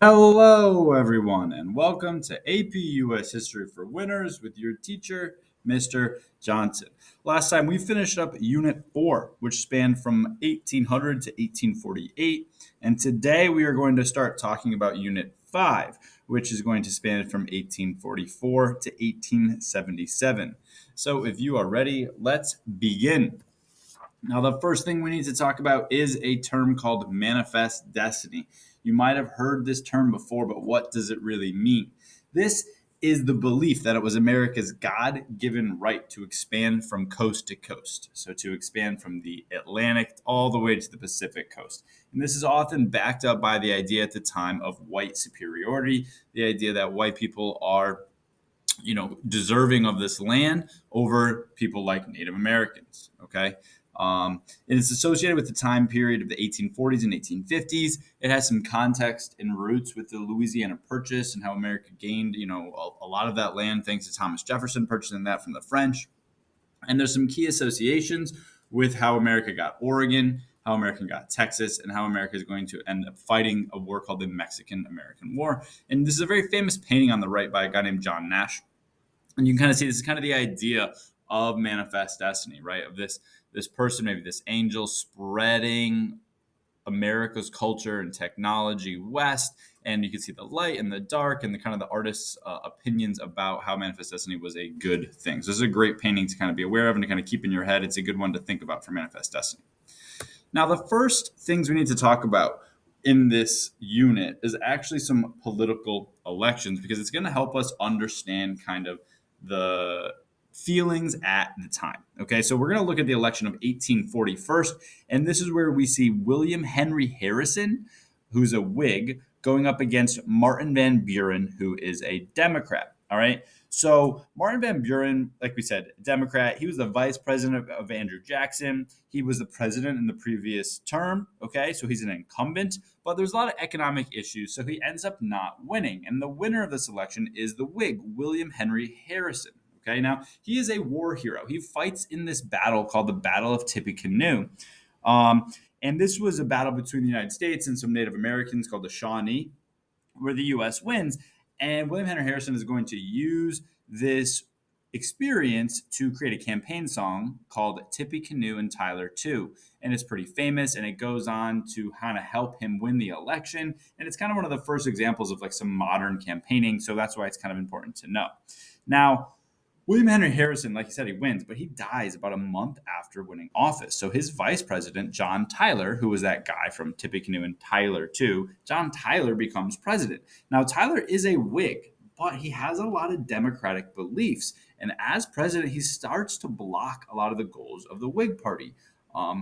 Hello, everyone, and welcome to AP US History for Winners with your teacher, Mr. Johnson. Last time we finished up Unit 4, which spanned from 1800 to 1848, and today we are going to start talking about Unit 5, which is going to span from 1844 to 1877. So if you are ready, let's begin. Now, the first thing we need to talk about is a term called manifest destiny. You might have heard this term before, but what does it really mean? This is the belief that it was America's God given right to expand from coast to coast. So, to expand from the Atlantic all the way to the Pacific coast. And this is often backed up by the idea at the time of white superiority, the idea that white people are deserving of this land over people like Native Americans. Okay. And it's associated with the time period of the 1840s and 1850s. It has some context and roots with the Louisiana Purchase and how America gained, a lot of that land thanks to Thomas Jefferson purchasing that from the French. And there's some key associations with how America got Oregon, how America got Texas, and how America is going to end up fighting a war called the Mexican American War. And this is a very famous painting on the right by a guy named John Nash, and you can kind of see this is kind of the idea of manifest destiny, right? Of this person, maybe this angel, spreading America's culture and technology west, and you can see the light and the dark and the kind of the artist's opinions about how manifest destiny was a good thing. So this is a great painting to kind of be aware of and to kind of keep in your head. It's a good one to think about for manifest destiny. Now, the first things we need to talk about in this unit is actually some political elections, because it's going to help us understand kind of the feelings at the time. Okay, so we're going to look at the election of 1840 first, and this is where we see William Henry Harrison, who's a Whig, going up against Martin Van Buren, who is a Democrat. All right. So Martin Van Buren, like we said, Democrat. He was the vice president of Andrew Jackson. He was the president in the previous term. Okay, so he's an incumbent, but there's a lot of economic issues, so he ends up not winning. And the winner of this election is the Whig, William Henry Harrison. Okay, now he is a war hero. He fights in this battle called the Battle of Tippecanoe. And this was a battle between the United States and some Native Americans called the Shawnee, where the U.S. wins. And William Henry Harrison is going to use this experience to create a campaign song called Tippecanoe and Tyler Too. And it's pretty famous, and it goes on to kind of help him win the election. And it's kind of one of the first examples of like some modern campaigning. So that's why it's kind of important to know. Now, William Henry Harrison, like you said, he wins, but he dies about a month after winning office. So his vice president, John Tyler, who was that guy from Tippecanoe and Tyler too, John Tyler becomes president. Now, Tyler is a Whig, but he has a lot of Democratic beliefs. And as president, he starts to block a lot of the goals of the Whig Party.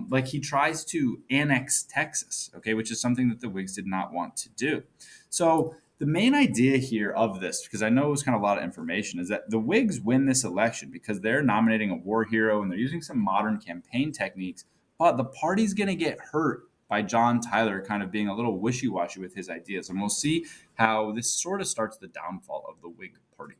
Like he tries to annex Texas, okay, which is something that the Whigs did not want to do. So the main idea here of this, because I know it was kind of a lot of information, is that the Whigs win this election because they're nominating a war hero and they're using some modern campaign techniques, but the party's going to get hurt by John Tyler kind of being a little wishy-washy with his ideas. And we'll see how this sort of starts the downfall of the Whig Party.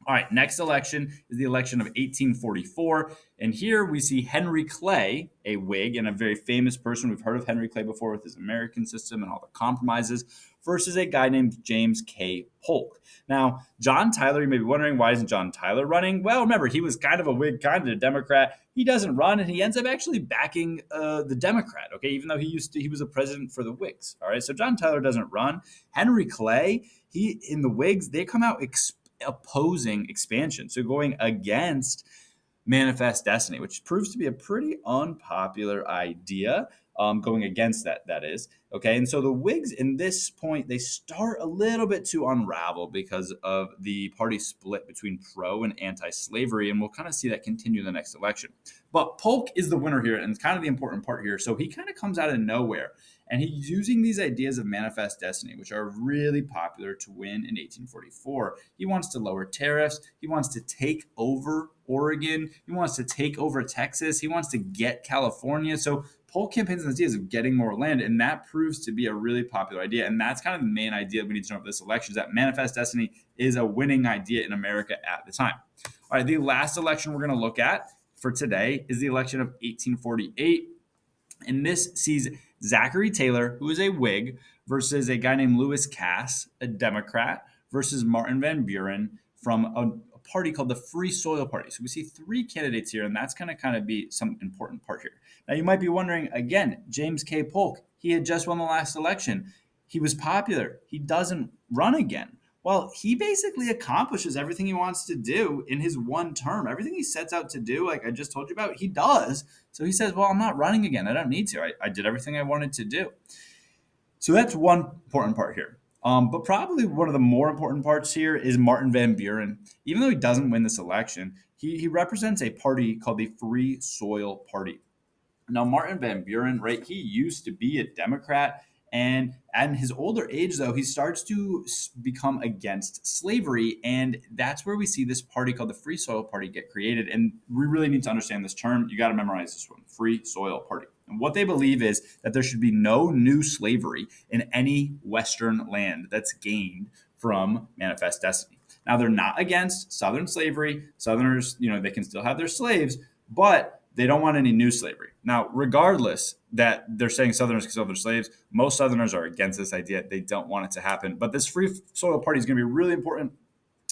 All right, next election is the election of 1844. And here we see Henry Clay, a Whig and a very famous person. We've heard of Henry Clay before with his American system and all the compromises, versus a guy named James K. Polk. Now, John Tyler, you may be wondering, why isn't John Tyler running? Well, remember, he was kind of a Whig, kind of a Democrat. He doesn't run, and he ends up actually backing the Democrat, okay, even though he was a president for the Whigs. All right, so John Tyler doesn't run. Henry Clay, in the Whigs, they come out opposing expansion, so going against manifest destiny, which proves to be a pretty unpopular idea. Going against that is okay. And so the Whigs in this point, they start a little bit to unravel because of the party split between pro and anti-slavery, and we'll kind of see that continue in the next election. But Polk is the winner here, and it's kind of the important part here. So he kind of comes out of nowhere, and he's using these ideas of manifest destiny, which are really popular, to win in 1844. He wants to lower tariffs. He wants to take over Oregon. He wants to take over Texas. He wants to get California. So Polk campaigns on the ideas of getting more land, and that proves to be a really popular idea. And that's kind of the main idea we need to know about this election, is that manifest destiny is a winning idea in America at the time. All right, the last election we're going to look at for today is the election of 1848. And this sees Zachary Taylor, who is a Whig, versus a guy named Lewis Cass, a Democrat, versus Martin Van Buren from a party called the Free Soil Party. So we see three candidates here, and that's going to kind of be some important part here. Now, you might be wondering, again, James K. Polk, he had just won the last election. He was popular. He doesn't run again. Well, he basically accomplishes everything he wants to do in his one term. Everything he sets out to do, like I just told you about, he does. So he says, well, I'm not running again. I don't need to. I did everything I wanted to do. So that's one important part here. But probably one of the more important parts here is Martin Van Buren. Even though he doesn't win this election, he represents a party called the Free Soil Party. Now, Martin Van Buren, right, he used to be a Democrat. And at his older age, though, he starts to become against slavery. And that's where we see this party called the Free Soil Party get created. And we really need to understand this term. You got to memorize this one, Free Soil Party. And what they believe is that there should be no new slavery in any Western land that's gained from Manifest Destiny. Now, they're not against Southern slavery. Southerners, they can still have their slaves, but they don't want any new slavery. Now, regardless that they're saying Southerners can still have their slaves, most Southerners are against this idea. They don't want it to happen. But this Free Soil Party is going to be really important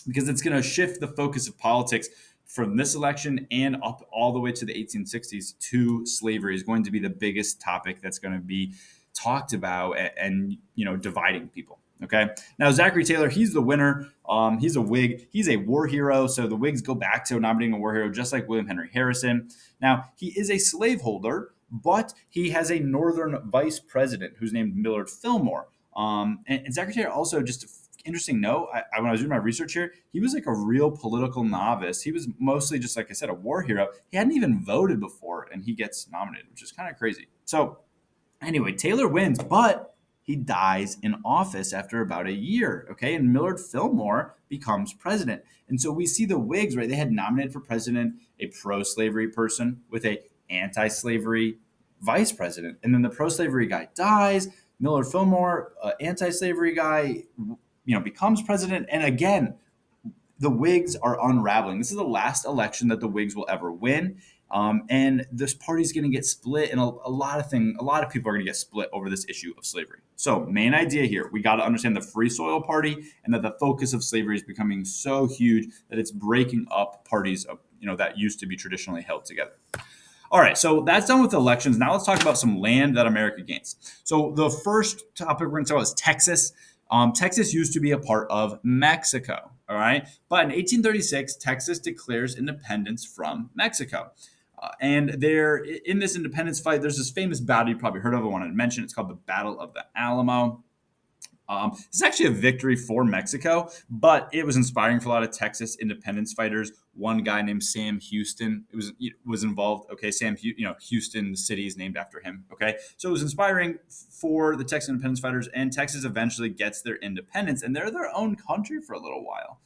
because it's going to shift the focus of politics from this election and up all the way to the 1860s to slavery is going to be the biggest topic that's going to be talked about and dividing people. Okay. Now, Zachary Taylor, he's the winner. He's a Whig. He's a war hero. So the Whigs go back to nominating a war hero, just like William Henry Harrison. Now, he is a slaveholder, but he has a Northern vice president who's named Millard Fillmore. And Zachary Taylor also, just an interesting note, when I was doing my research here, he was like a real political novice. He was mostly just, like I said, a war hero. He hadn't even voted before, and he gets nominated, which is kind of crazy. So anyway, Taylor wins, but he dies in office after about a year, okay? And Millard Fillmore becomes president. And so we see the Whigs, right? They had nominated for president a pro-slavery person with a anti-slavery vice president. And then the pro-slavery guy dies. Millard Fillmore, anti-slavery guy, becomes president. And again, the Whigs are unraveling. This is the last election that the Whigs will ever win. And this party's going to get split, and a lot of people are going to get split over this issue of slavery. So, main idea here, we got to understand the Free Soil Party and that the focus of slavery is becoming so huge that it's breaking up parties of, that used to be traditionally held together. All right, so that's done with elections. Now let's talk about some land that America gains. So the first topic we're going to talk about is Texas. Texas used to be a part of Mexico, all right? But in 1836, Texas declares independence from Mexico. And there, in this independence fight, there's this famous battle you probably heard of. I wanted to mention. It's called the Battle of the Alamo. It's actually a victory for Mexico, but it was inspiring for a lot of Texas independence fighters. One guy named Sam Houston was involved. Okay, Houston, the city is named after him. Okay, so it was inspiring for the Texas independence fighters, and Texas eventually gets their independence, and they're their own country for a little while.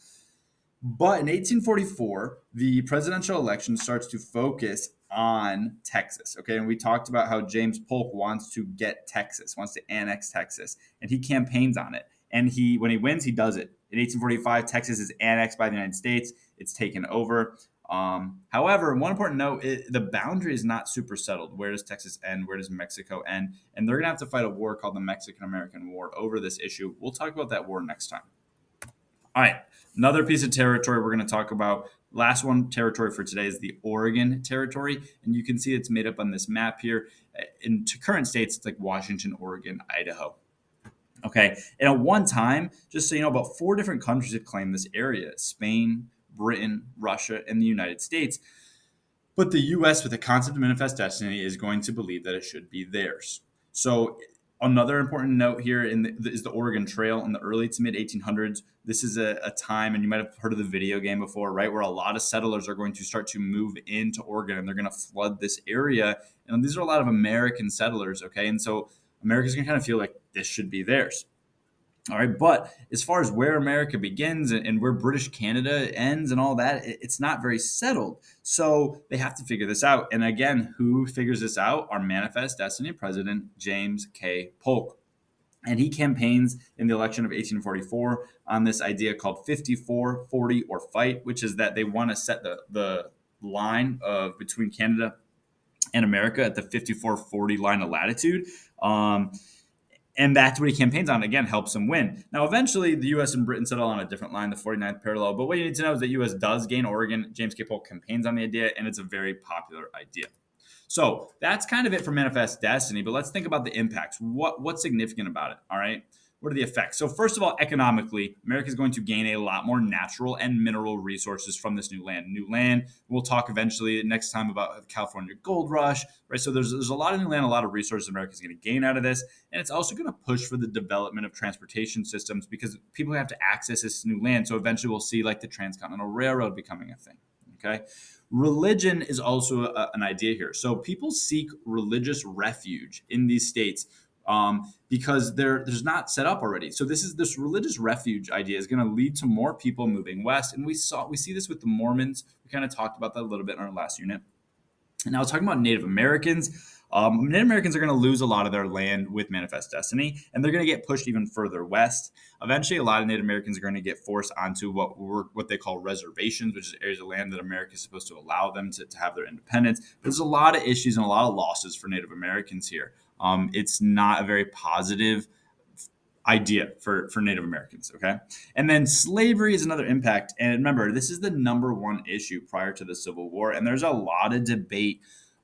But in 1844, the presidential election starts to focus on Texas. Okay. And we talked about how James Polk wants to get Texas, wants to annex Texas, and he campaigns on it. And when he wins, he does it. In 1845, Texas is annexed by the United States. It's taken over. However, one important note, the boundary is not super settled. Where does Texas end? Where does Mexico end? And they're going to have to fight a war called the Mexican-American War over this issue. We'll talk about that war next time. All right, another piece of territory we're going to talk about. Last one territory for today is the Oregon Territory. And you can see it's made up on this map here. In current states, it's like Washington, Oregon, Idaho. Okay, and at one time, just so you know, about 4 different countries had claimed this area: Spain, Britain, Russia, and the United States. But the U.S., with the concept of manifest destiny, is going to believe that it should be theirs. So another important note here is the Oregon Trail in the early to mid 1800s. This is a time, and you might have heard of the video game before, right, where a lot of settlers are going to start to move into Oregon, and they're going to flood this area. And these are a lot of American settlers, okay? And so America's going to kind of feel like this should be theirs. All right, but as far as where America begins and where British Canada ends and all that, it's not very settled. So they have to figure this out. And again, who figures this out? Our Manifest Destiny president, James K. Polk. And he campaigns in the election of 1844 on this idea called 54, 40, or fight, which is that they want to set the line of between Canada and America at the 54-40 line of latitude. And that's what he campaigns on. Again, helps him win. Now, eventually, the U.S. and Britain settle on a different line, the 49th parallel. But what you need to know is that U.S. does gain Oregon. James K. Polk campaigns on the idea, and it's a very popular idea. So that's kind of it for Manifest Destiny. But let's think about the impacts. What's significant about it? All right. What are the effects? So first of all, economically, America is going to gain a lot more natural and mineral resources from this new land. New land. We'll talk eventually next time about the California gold rush, right? So there's a lot of new land, a lot of resources America is going to gain out of this, and it's also going to push for the development of transportation systems because people have to access this new land. So eventually, we'll see like the Transcontinental Railroad becoming a thing. Okay. Religion is also an idea here. So people seek religious refuge in these states because there's not set up already. So this religious refuge idea is going to lead to more people moving west, and we see this with the Mormons. We kind of talked about that a little bit in our last unit. And now talking about Native Americans. Native Americans are going to lose a lot of their land with Manifest Destiny, and they're going to get pushed even further west. Eventually, a lot of Native Americans are going to get forced onto what they call reservations, which is areas of land that America is supposed to allow them to have their independence. There's a lot of issues and a lot of losses for Native Americans here. It's not a very positive idea for Native Americans, okay? And then slavery is another impact. And remember, this is the number one issue prior to the Civil War. And there's a lot of debate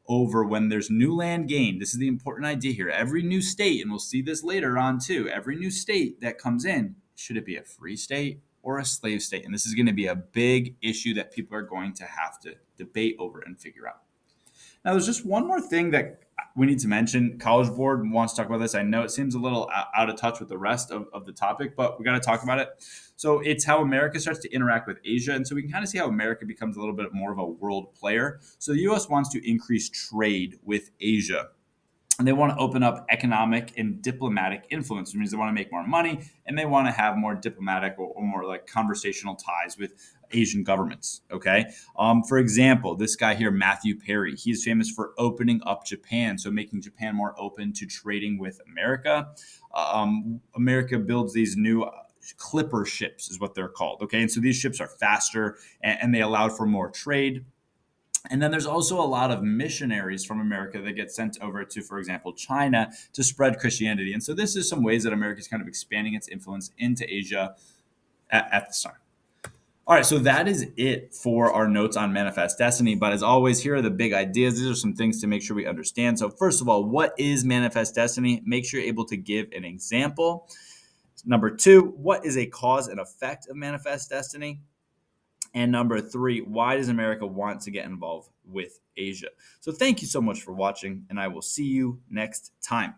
over when there's new land gained. This is the important idea here. Every new state, and we'll see this later on too, every new state that comes in, should it be a free state or a slave state? And this is going to be a big issue that people are going to have to debate over and figure out. Now, there's just one more thing that we need to mention. College Board wants to talk about this. I know it seems a little out of touch with the rest of the topic, but we got to talk about it. So it's how America starts to interact with Asia. And so we can kind of see how America becomes a little bit more of a world player. So the U.S. wants to increase trade with Asia. And they want to open up economic and diplomatic influence, which means they want to make more money and they want to have more diplomatic or more like conversational ties with Asian governments. Okay. For example, this guy here, Matthew Perry, he's famous for opening up Japan. So making Japan more open to trading with America. America builds these new clipper ships is what they're called. Okay. And so these ships are faster and they allow for more trade. And then there's also a lot of missionaries from America that get sent over to, for example, China to spread Christianity. And so this is some ways that America is kind of expanding its influence into Asia at this time. All right, so that is it for our notes on Manifest Destiny. But as always, here are the big ideas. These are some things to make sure we understand. So first of all, what is Manifest Destiny? Make sure you're able to give an example. Number two, what is a cause and effect of Manifest Destiny? And number three, why does America want to get involved with Asia? So thank you so much for watching, and I will see you next time.